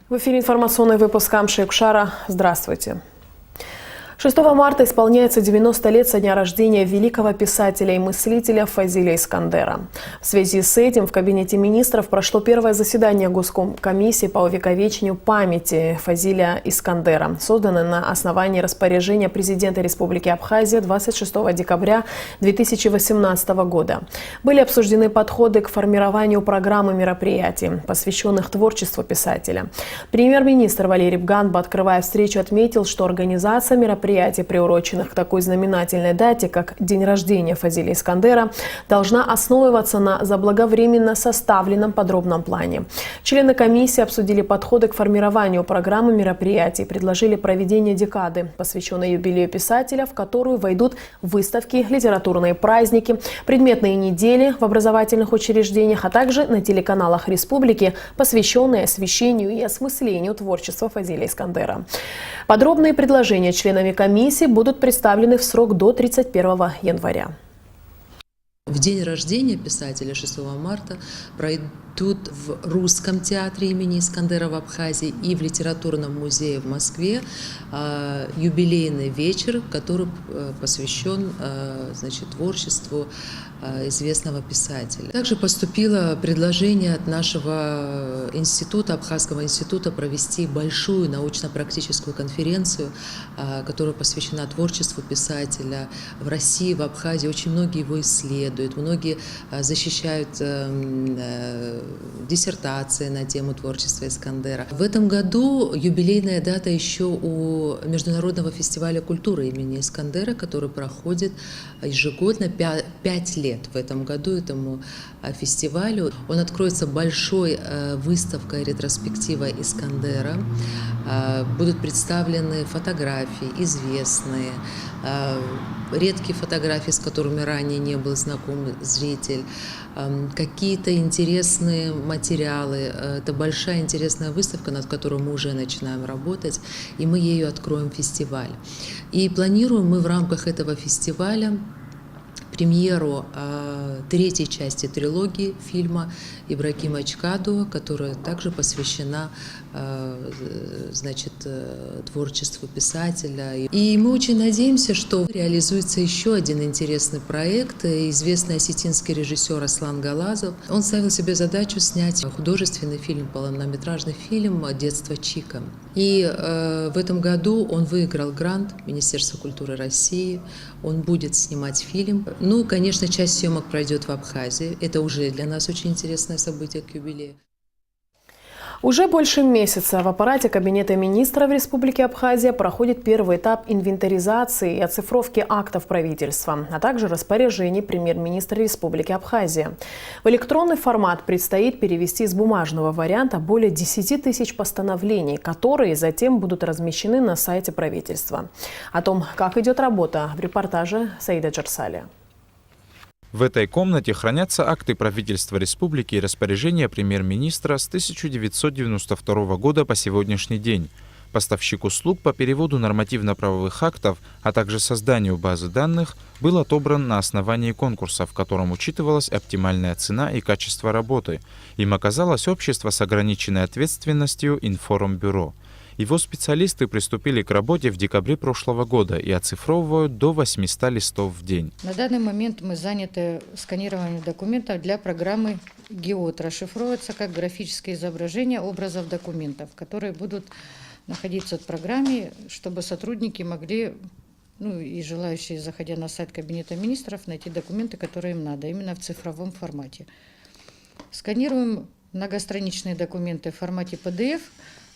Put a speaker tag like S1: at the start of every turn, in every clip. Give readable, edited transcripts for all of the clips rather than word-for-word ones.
S1: В эфире информационный выпуск Амши-Экшара. Здравствуйте. 6 марта исполняется 90 лет со дня рождения великого писателя и мыслителя Фазиля Искандера. В связи с этим в Кабинете министров прошло первое заседание Госкомиссии по увековечению памяти Фазиля Искандера, созданное на основании распоряжения президента Республики Абхазия 26 декабря 2018 года. Были обсуждены подходы к формированию программы мероприятий, посвященных творчеству писателя. Премьер-министр Валерий Бганба, открывая встречу, отметил, что организация мероприятий, приуроченных к такой знаменательной дате, как день рождения Фазиля Искандера, должна основываться на заблаговременно составленном подробном плане. Члены комиссии обсудили подходы к формированию программы мероприятий, предложили проведение декады, посвященной юбилею писателя, в которую войдут выставки, литературные праздники, предметные недели в образовательных учреждениях, а также на телеканалах республики, посвященные освещению и осмыслению творчества Фазиля Искандера. Подробные предложения членами комиссии будут представлены в срок до 31 января.
S2: В день рождения писателя 6 марта пройдут в Русском театре имени Искандера в Абхазии и в Литературном музее в Москве юбилейный вечер, который посвящен творчеству известного писателя. Также поступило предложение от нашего института, Абхазского института, провести большую научно-практическую конференцию, которая посвящена творчеству писателя в России, в Абхазии. Очень многие его исследуют, многие защищают диссертации на тему творчества Искандера. В этом году юбилейная дата еще у Международного фестиваля культуры имени Искандера, который проходит ежегодно 5 лет. В этом году этому фестивалю. Он откроется большой выставкой ретроспектива Искандера. Будут представлены фотографии известные, редкие фотографии, с которыми ранее не был знаком зритель, какие-то интересные материалы. Это большая интересная выставка, над которой мы уже начинаем работать, и мы ею откроем фестиваль. И планируем мы в рамках этого фестиваля премьеру третьей части трилогии фильма Ибрагима Чкадова, которая также посвящена творчеству писателя. И мы очень надеемся, что реализуется еще один интересный проект. Известный осетинский режиссер Аслан Галазов, он ставил себе задачу снять художественный фильм, полнометражный фильм «Детство Чика». И в этом году он выиграл грант Министерства культуры России. Он будет снимать фильм. Конечно, часть съемок пройдет в Абхазии. Это уже для нас очень интересное событие к юбилею.
S1: Уже больше месяца в аппарате Кабинета министров Республики Абхазия проходит первый этап инвентаризации и оцифровки актов правительства, а также распоряжений премьер-министра Республики Абхазия. В электронный формат предстоит перевести из бумажного варианта более 10 тысяч постановлений, которые затем будут размещены на сайте правительства. О том, как идет работа, в репортаже Саида Джарсали.
S3: В этой комнате хранятся акты правительства республики и распоряжения премьер-министра с 1992 года по сегодняшний день. Поставщик услуг по переводу нормативно-правовых актов, а также созданию базы данных был отобран на основании конкурса, в котором учитывалась оптимальная цена и качество работы. Им оказалось общество с ограниченной ответственностью «Информбюро». Его специалисты приступили к работе в декабре прошлого года и оцифровывают до 800 листов в день.
S4: На данный момент мы заняты сканированием документов для программы ГИОТ. Расшифровывается как графическое изображение образов документов, которые будут находиться в программе, чтобы сотрудники могли, и желающие, заходя на сайт Кабинета министров, найти документы, которые им надо, именно в цифровом формате. Сканируем многостраничные документы в формате PDF,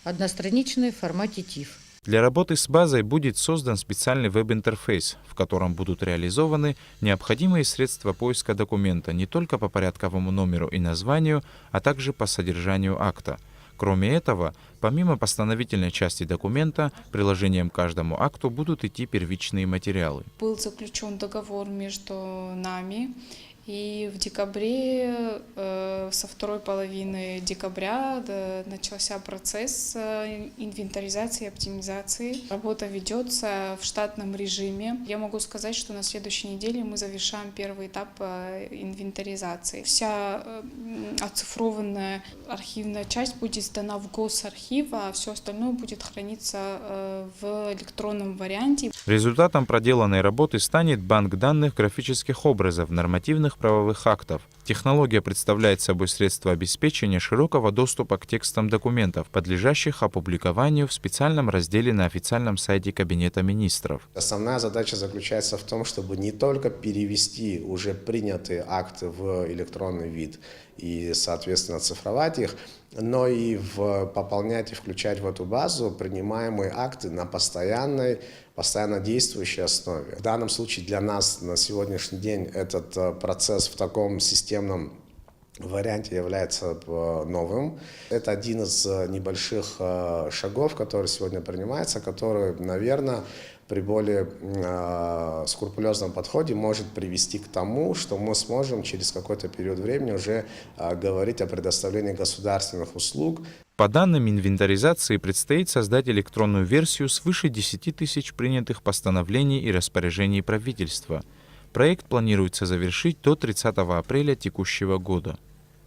S4: одностраничные в формате TIFF.
S3: Для работы с базой будет создан специальный веб-интерфейс, в котором будут реализованы необходимые средства поиска документа не только по порядковому номеру и названию, а также по содержанию акта. Кроме этого, помимо постановительной части документа, приложением к каждому акту будут идти первичные материалы.
S5: Был заключен договор между нами И в декабре, со второй половины декабря начался процесс инвентаризации и оптимизации. Работа ведется в штатном режиме. Я могу сказать, что на следующей неделе мы завершаем первый этап инвентаризации. Вся оцифрованная архивная часть будет сдана в госархив, а все остальное будет храниться в электронном варианте.
S3: Результатом проделанной работы станет банк данных графических образов нормативных правовых актов. Технология представляет собой средство обеспечения широкого доступа к текстам документов, подлежащих опубликованию в специальном разделе на официальном сайте Кабинета министров.
S6: Основная задача заключается в том, чтобы не только перевести уже принятые акты в электронный вид и, соответственно, цифровать их, но и пополнять и включать в эту базу принимаемые акты на постоянно действующей основе. В данном случае для нас на сегодняшний день этот процесс в таком системном варианте является новым. Это один из небольших шагов, который сегодня принимается, который, наверное, при более скрупулезном подходе может привести к тому, что мы сможем через какой-то период времени уже говорить о предоставлении государственных услуг.
S3: По данным инвентаризации, предстоит создать электронную версию свыше 10 тысяч принятых постановлений и распоряжений правительства. Проект планируется завершить до 30 апреля текущего года.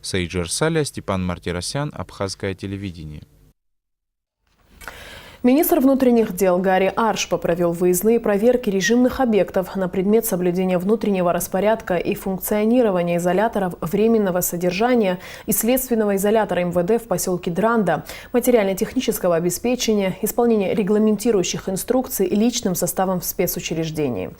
S3: Сейджер Саля, Степан Мартиросян, Абхазское телевидение.
S1: Министр внутренних дел Гарри Аршба провел выездные проверки режимных объектов на предмет соблюдения внутреннего распорядка и функционирования изоляторов временного содержания и следственного изолятора МВД в поселке Дранда, материально-технического обеспечения, исполнения регламентирующих инструкций личным составом в спецучреждении.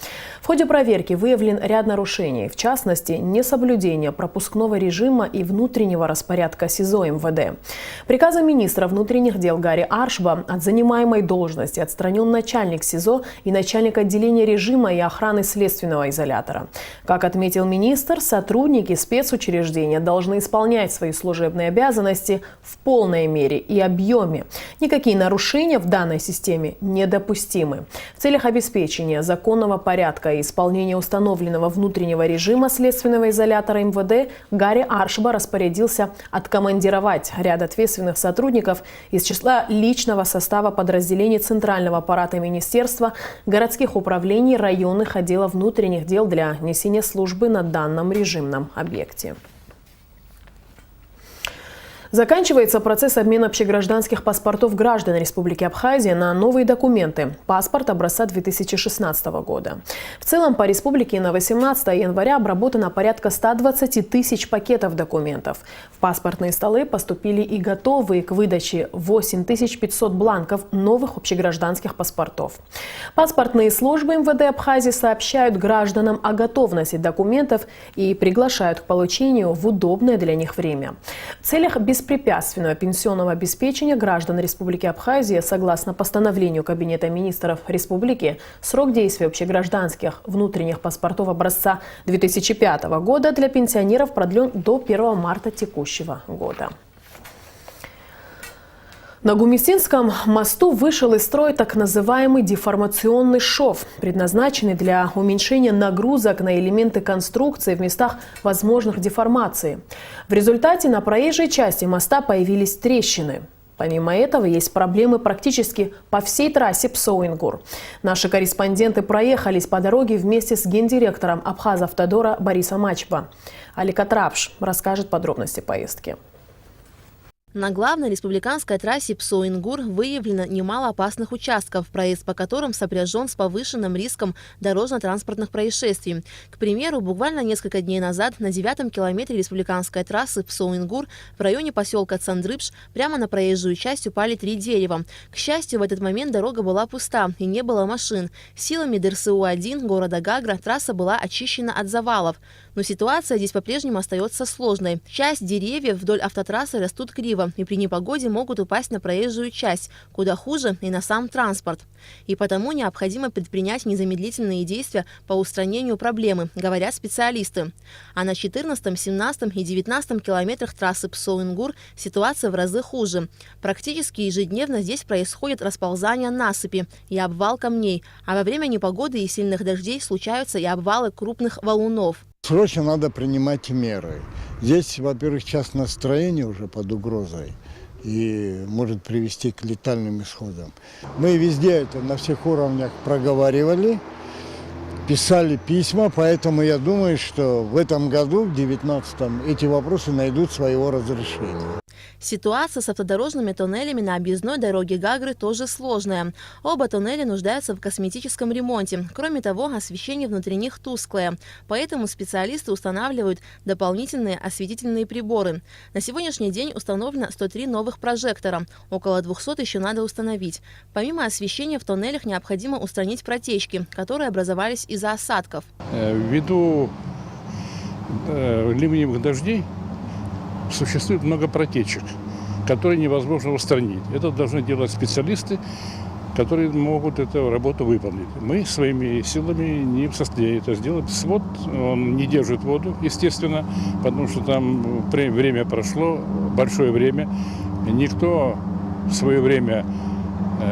S1: В ходе проверки выявлен ряд нарушений, в частности, несоблюдение пропускного режима и внутреннего распорядка СИЗО МВД. Приказом министра внутренних дел Гарри Аршба от занимаемой должности отстранен начальник СИЗО и начальник отделения режима и охраны следственного изолятора. Как отметил министр, сотрудники спецучреждения должны исполнять свои служебные обязанности в полной мере и объеме. Никакие нарушения в данной системе недопустимы. В целях обеспечения законного порядка и исполнения установленного внутреннего режима следственного изолятора МВД Гарри Аршба распорядился откомандировать ряд ответственных сотрудников из числа личного состава подразделений Центрального аппарата Министерства, городских управлений, районных отделов внутренних дел для несения службы на данном режимном объекте. Заканчивается процесс обмена общегражданских паспортов граждан Республики Абхазия на новые документы. Паспорт образца 2016 года. В целом по республике на 18 января обработано порядка 120 тысяч пакетов документов. В паспортные столы поступили и готовые к выдаче 8500 бланков новых общегражданских паспортов. Паспортные службы МВД Абхазии сообщают гражданам о готовности документов и приглашают к получению в удобное для них время. В целях беспрепятственного пенсионного обеспечения граждан Республики Абхазия, согласно постановлению Кабинета министров Республики, срок действия общегражданских внутренних паспортов образца 2005 года для пенсионеров продлен до 1 марта текущего года. На Гумистинском мосту вышел из строя так называемый деформационный шов, предназначенный для уменьшения нагрузок на элементы конструкции в местах возможных деформаций. В результате на проезжей части моста появились трещины. Помимо этого, есть проблемы практически по всей трассе Псоингур. Наши корреспонденты проехались по дороге вместе с гендиректором Абхазавтодора Борисом Ачба. Алика Трапш расскажет подробности поездки.
S7: На главной республиканской трассе Псоингур выявлено немало опасных участков, проезд по которым сопряжен с повышенным риском дорожно-транспортных происшествий. К примеру, буквально несколько дней назад на 9-м километре республиканской трассы Псоингур в районе поселка Цандрыпш прямо на проезжую часть упали 3 дерева. К счастью, в этот момент дорога была пуста и не было машин. Силами ДРСУ-1 города Гагра трасса была очищена от завалов. Но ситуация здесь по-прежнему остается сложной. Часть деревьев вдоль автотрассы растут криво и при непогоде могут упасть на проезжую часть, куда хуже и на сам транспорт. И потому необходимо предпринять незамедлительные действия по устранению проблемы, говорят специалисты. А на 14, 17 и 19 километрах трассы Псоингур ситуация в разы хуже. Практически ежедневно здесь происходит расползание насыпи и обвал камней, а во время непогоды и сильных дождей случаются и обвалы крупных валунов.
S8: Срочно надо принимать меры. Здесь, во-первых, частное настроение уже под угрозой и может привести к летальным исходам. Мы везде это на всех уровнях проговаривали, писали письма, поэтому я думаю, что в этом году, в 2019-м, эти вопросы найдут своего разрешения.
S7: Ситуация с автодорожными туннелями на объездной дороге Гагры тоже сложная. Оба туннеля нуждаются в косметическом ремонте. Кроме того, освещение внутри них тусклое. Поэтому специалисты устанавливают дополнительные осветительные приборы. На сегодняшний день установлено 103 новых прожектора. Около 200 еще надо установить. Помимо освещения в туннелях необходимо устранить протечки, которые образовались из-за осадков.
S9: Ввиду ливневых дождей существует много протечек, которые невозможно устранить. Это должны делать специалисты, которые могут эту работу выполнить. Мы своими силами не в состоянии это сделать. Свод, он не держит воду, естественно, потому что там время прошло, большое время. Никто в свое время,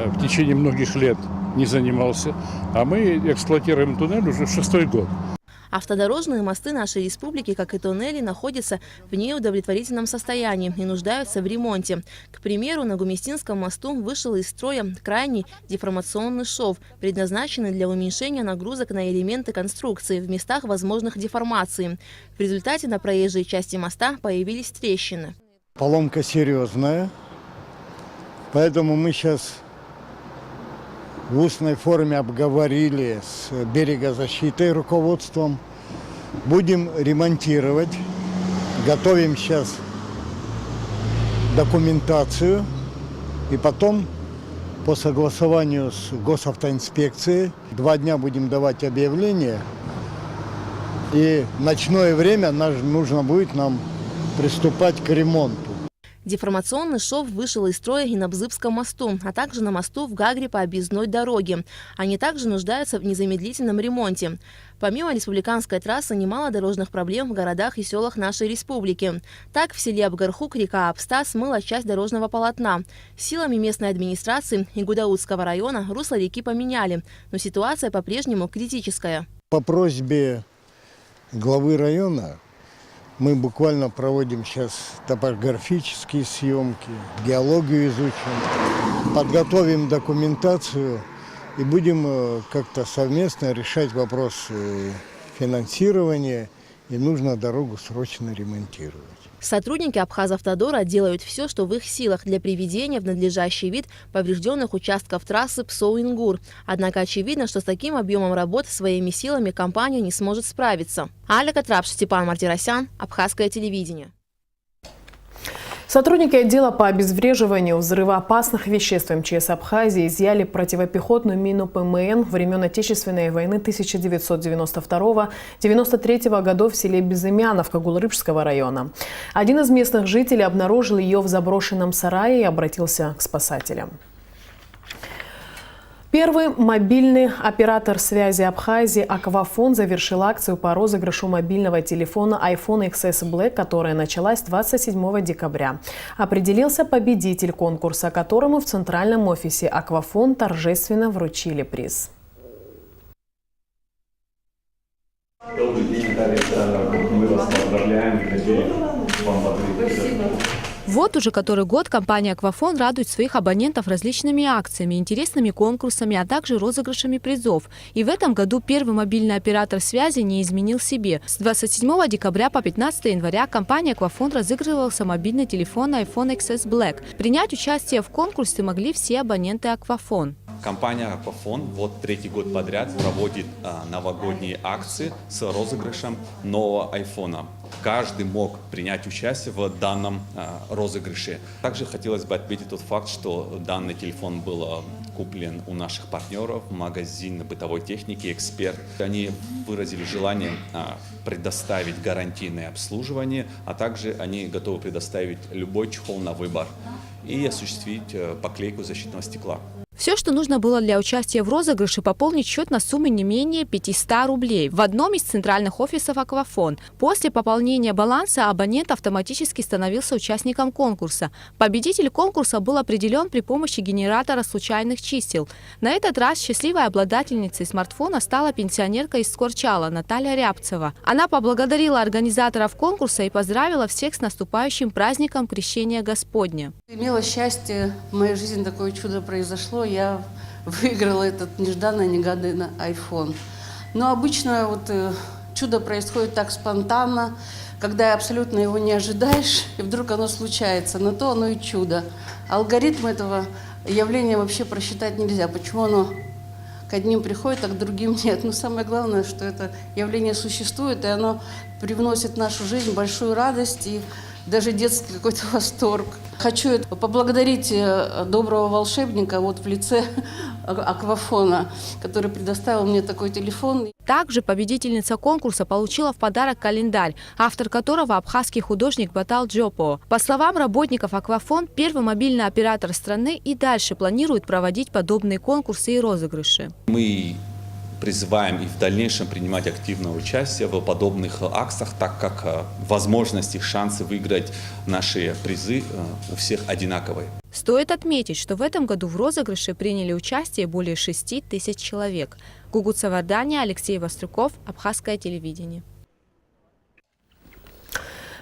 S9: в течение многих лет, не занимался. А мы эксплуатируем туннель уже 6-й год.
S7: Автодорожные мосты нашей республики, как и туннели, находятся в неудовлетворительном состоянии и нуждаются в ремонте. К примеру, на Гуместинском мосту вышел из строя крайний деформационный шов, предназначенный для уменьшения нагрузок на элементы конструкции в местах возможных деформаций. В результате на проезжей части моста появились трещины.
S8: Поломка серьезная, поэтому мы сейчас в устной форме обговорили с берегозащитой, руководством. Будем ремонтировать. Готовим сейчас документацию. И потом, по согласованию с госавтоинспекцией, 2 дня будем давать объявление. И в ночное время нужно будет нам приступать к ремонту.
S7: Деформационный шов вышел из строя и на Бзыбском мосту, а также на мосту в Гагре по объездной дороге. Они также нуждаются в незамедлительном ремонте. Помимо республиканской трассы, немало дорожных проблем в городах и селах нашей республики. Так, в селе Абгархук река Апста смыла часть дорожного полотна. Силами местной администрации и Гудаутского района русло реки поменяли, но ситуация по-прежнему критическая.
S8: По просьбе главы района мы буквально проводим сейчас топографические съемки, геологию изучим, подготовим документацию и будем как-то совместно решать вопрос финансирования, и нужно дорогу срочно ремонтировать.
S7: Сотрудники Абхазавтодора делают все, что в их силах для приведения в надлежащий вид поврежденных участков трассы Псоу-Ингур. Однако очевидно, что с таким объемом работ своими силами компания не сможет справиться. Аля Катрапш, Степан Мартиросян, Абхазское телевидение.
S1: Сотрудники отдела по обезвреживанию взрывоопасных веществ МЧС Абхазии изъяли противопехотную мину ПМН времен Отечественной войны 1992-1993 годов в селе Безымяновка Гулрыбского района. Один из местных жителей обнаружил ее в заброшенном сарае и обратился к спасателям. Первый мобильный оператор связи Абхазии «Аквафон» завершил акцию по розыгрышу мобильного телефона iPhone XS Black, которая началась 27 декабря. Определился победитель конкурса, которому в центральном офисе «Аквафон» торжественно вручили приз.
S10: Добрый день, мы вас поздравляем.
S11: Вот уже который год компания «Аквафон» радует своих абонентов различными акциями, интересными конкурсами, а также розыгрышами призов. И в этом году первый мобильный оператор связи не изменил себе. С 27 декабря по 15 января компания «Аквафон» разыгрывался мобильный телефон iPhone XS Black. Принять участие в конкурсе могли все абоненты «Аквафон».
S12: Компания «Аквафон» вот 3-й год подряд проводит новогодние акции с розыгрышем нового айфона. Каждый мог принять участие в данном розыгрыше. Также хотелось бы отметить тот факт, что данный телефон был куплен у наших партнеров, магазин бытовой техники «Эксперт». Они выразили желание предоставить гарантийное обслуживание, а также они готовы предоставить любой чехол на выбор и осуществить поклейку защитного стекла.
S11: Все, что нужно было для участия в розыгрыше, пополнить счет на сумму не менее 500 рублей в одном из центральных офисов «Аквафон». После пополнения баланса абонент автоматически становился участником конкурса. Победитель конкурса был определен при помощи генератора случайных чисел. На этот раз счастливой обладательницей смартфона стала пенсионерка из Скворчала Наталья Рябцева. Она поблагодарила организаторов конкурса и поздравила всех с наступающим праздником Крещения Господня.
S13: Имела счастье, в моей жизни такое чудо произошло. Я выиграла этот нежданно-негаданный iPhone. Но обычно чудо происходит так спонтанно, когда абсолютно его не ожидаешь, и вдруг оно случается. На то оно и чудо. Алгоритм этого явления вообще просчитать нельзя. Почему оно к одним приходит, а к другим нет. Но самое главное, что это явление существует, и оно привносит в нашу жизнь большую радость и даже детский какой-то восторг. Хочу поблагодарить доброго волшебника в лице Аквафона, который предоставил мне такой телефон.
S11: Также победительница конкурса получила в подарок календарь, автор которого абхазский художник Батал Джопо. По словам работников Аквафон, первый мобильный оператор страны и дальше планирует проводить подобные конкурсы и розыгрыши.
S12: Мы призываем и в дальнейшем принимать активное участие в подобных акциях, так как возможности, шансы выиграть наши призы у всех одинаковые.
S11: Стоит отметить, что в этом году в розыгрыше приняли участие более 6 тысяч человек. Гугут Савардания, Алексей Вострюков, Абхазское телевидение.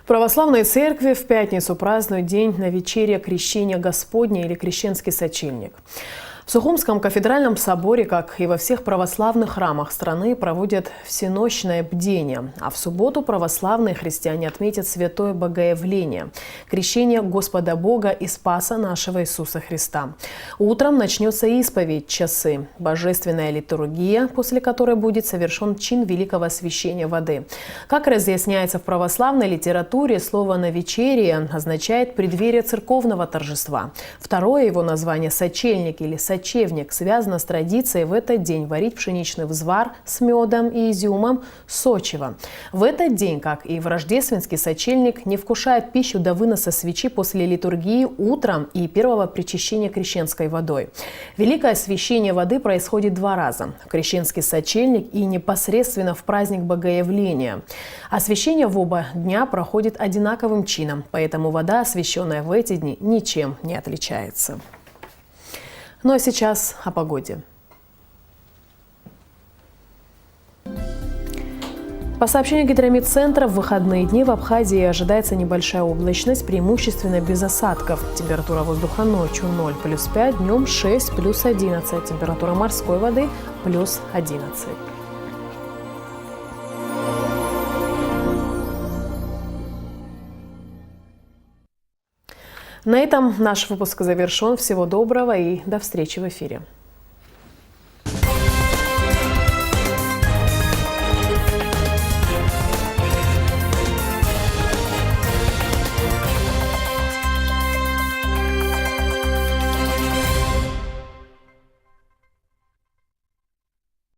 S1: Православные церкви в пятницу празднуют день навечерия Крещения Господня или Крещенский сочельник. В Сухумском кафедральном соборе, как и во всех православных храмах страны, проводят всенощное бдение, а в субботу православные христиане отметят святое Богоявление – крещение Господа Бога и Спаса нашего Иисуса Христа. Утром начнется исповедь часы, божественная литургия, после которой будет совершен чин великого освящения воды. Как разъясняется в православной литературе, слово «навечерие» означает преддверие церковного торжества. Второе его название – сочельник или сочельник связано с традицией в этот день варить пшеничный взвар с медом и изюмом сочево. В этот день, как и в рождественский сочельник, не вкушают пищу до выноса свечи после литургии утром и первого причащения крещенской водой. Великое освящение воды происходит 2 раза – в крещенский сочельник и непосредственно в праздник Богоявления. Освящение в оба дня проходит одинаковым чином, поэтому вода, освященная в эти дни, ничем не отличается. Ну а сейчас о погоде. По сообщению Гидромедцентра, в выходные дни в Абхазии ожидается небольшая облачность, преимущественно без осадков. Температура воздуха ночью 0 плюс 5, днем 6 плюс 11. Температура морской воды плюс 11. На этом наш выпуск завершен. Всего доброго и до встречи в эфире.